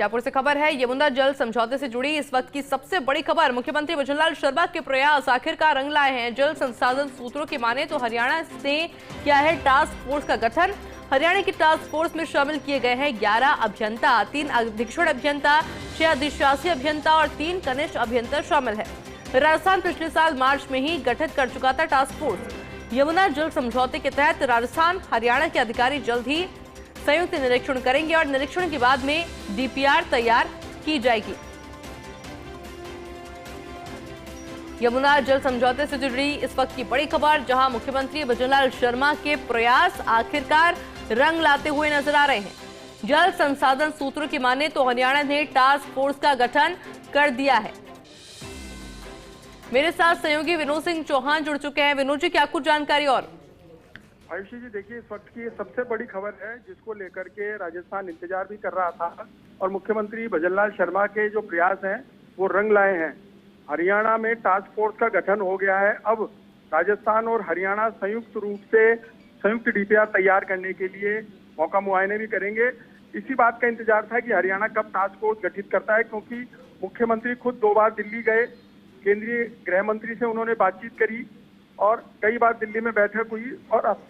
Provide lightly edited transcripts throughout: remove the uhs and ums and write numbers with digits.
जयपुर से खबर है, यमुना जल समझौते से जुड़ी इस वक्त की सबसे बड़ी खबर। मुख्यमंत्री भजनलाल शर्मा के प्रयास आखिरकार रंग लाए हैं। जल संसाधन सूत्रों की माने तो हरियाणा ने किया है टास्क फोर्स का गठन। हरियाणा की टास्क फोर्स में शामिल किए गए हैं 11 अभियंता, 3 अधीक्षण अभियंता, 6 अधिशासी अभियंता और 3 कनिष्ठ अभियंता शामिल है। राजस्थान पिछले साल मार्च में ही गठित कर चुका था टास्क फोर्स। यमुना जल समझौते के तहत राजस्थान हरियाणा के अधिकारी जल्द ही संयुक्त निरीक्षण करेंगे और निरीक्षण के बाद में डीपीआर तैयार की जाएगी। यमुना जल समझौते से जुड़ी इस वक्त की बड़ी खबर, जहां मुख्यमंत्री भजनलाल शर्मा के प्रयास आखिरकार रंग लाते हुए नजर आ रहे हैं। जल संसाधन सूत्रों की माने तो हरियाणा ने टास्क फोर्स का गठन कर दिया है। मेरे साथ सहयोगी विनोद सिंह चौहान जुड़ चुके हैं। विनोद जी, क्या कुछ जानकारी और? आयुषी जी, देखिए इस वक्त की सबसे बड़ी खबर है जिसको लेकर के राजस्थान इंतजार भी कर रहा था और मुख्यमंत्री भजनलाल शर्मा के जो प्रयास हैं वो रंग लाए हैं। हरियाणा में टास्क फोर्स का गठन हो गया है। अब राजस्थान और हरियाणा संयुक्त रूप से संयुक्त डीपीआर तैयार करने के लिए मौका मुआयने भी करेंगे। इसी बात का इंतजार था कि हरियाणा कब टास्क फोर्स गठित करता है, क्योंकि मुख्यमंत्री खुद 2 बार दिल्ली गए, केंद्रीय गृह मंत्री से उन्होंने बातचीत करी और कई बार दिल्ली में बैठक हुई। और अब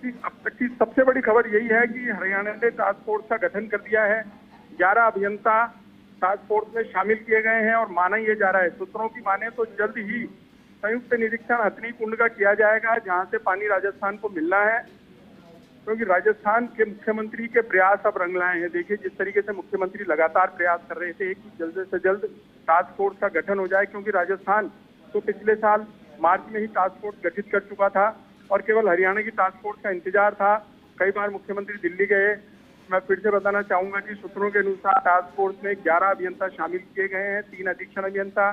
तक की सबसे बड़ी खबर यही है कि हरियाणा ने टास्क फोर्स का गठन कर दिया है। 11 अभियंता टास्क फोर्स में शामिल किए गए हैं और माना यह जा रहा है, सूत्रों की माने तो जल्द ही संयुक्त निरीक्षण हथनी कुंड का किया जाएगा, जहां से पानी राजस्थान को मिलना है, क्योंकि राजस्थान के मुख्यमंत्री के प्रयास अब रंग लाए हैं। देखिए जिस तरीके से मुख्यमंत्री लगातार प्रयास कर रहे थे कि जल्द से जल्द टास्क फोर्स का गठन हो जाए, क्योंकि राजस्थान तो पिछले साल मार्च में ही टास्क फोर्स गठित कर चुका था और केवल हरियाणा की टास्क फोर्स का इंतजार था। कई बार मुख्यमंत्री दिल्ली गए। मैं फिर से बताना चाहूंगा कि सूत्रों के अनुसार टास्क फोर्स में 11 अभियंता शामिल किए गए हैं, 3 अधीक्षण अभियंता,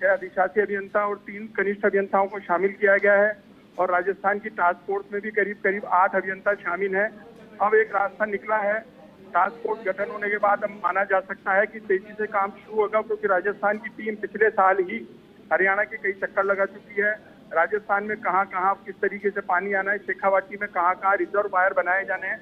6 अधिशासी अभियंता और 3 कनिष्ठ अभियंताओं को शामिल किया गया है। और राजस्थान की टास्क फोर्स में भी करीब 8 अभियंता शामिल हैं। अब एक रास्ता निकला है। टास्क फोर्स गठन होने के बाद अब माना जा सकता है कि तेजी से काम शुरू होगा, क्योंकि राजस्थान की टीम पिछले साल ही हरियाणा के कई चक्कर लगा चुकी है। राजस्थान में कहां किस तरीके से पानी आना है, शेखावाटी में कहां रिजर्वायर बनाए जाने हैं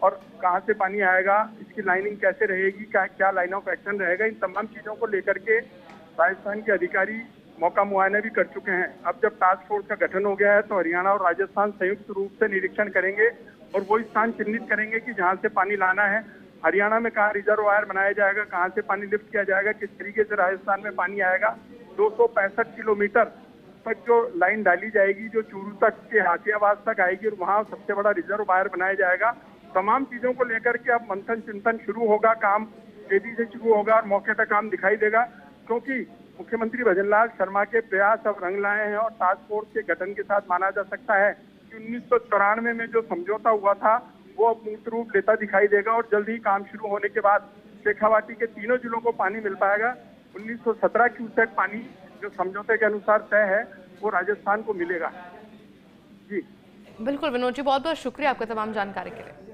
और कहां से पानी आएगा, इसकी लाइनिंग कैसे रहेगी, क्या लाइन ऑफ एक्शन रहेगा, इन तमाम चीजों को लेकर के राजस्थान के अधिकारी मौका मुआयना भी कर चुके हैं। अब जब टास्क फोर्स का गठन हो गया है तो हरियाणा और राजस्थान संयुक्त रूप से निरीक्षण करेंगे और वो स्थान चिन्हित करेंगे कि जहां से पानी लाना है। हरियाणा में कहाँ रिजर्वायर बनाया जाएगा, कहाँ से पानी लिफ्ट किया जाएगा, किस तरीके से राजस्थान में पानी आएगा। 265 किलोमीटर तक जो लाइन डाली जाएगी, जो चूरू तक के हाथियाबाद तक आएगी और वहाँ सबसे बड़ा रिजर्वायर बनाया जाएगा। तमाम चीजों को लेकर के अब मंथन चिंतन शुरू होगा, काम तेजी से शुरू होगा और मौके पर काम दिखाई देगा, क्योंकि मुख्यमंत्री भजनलाल शर्मा के प्रयास अब रंग लाए हैं और टास्क फोर्स के गठन के साथ माना जा सकता है कि 1994 में जो समझौता हुआ था वो अब मूर्त रूप लेता दिखाई देगा और जल्द ही काम शुरू होने के बाद शेखावाटी के तीनों जिलों को पानी मिल पाएगा। 1917 क्यूसेक पानी जो समझौते के अनुसार तय है वो राजस्थान को मिलेगा। जी बिल्कुल विनोद जी, बहुत बहुत शुक्रिया आपका तमाम जानकारी के लिए।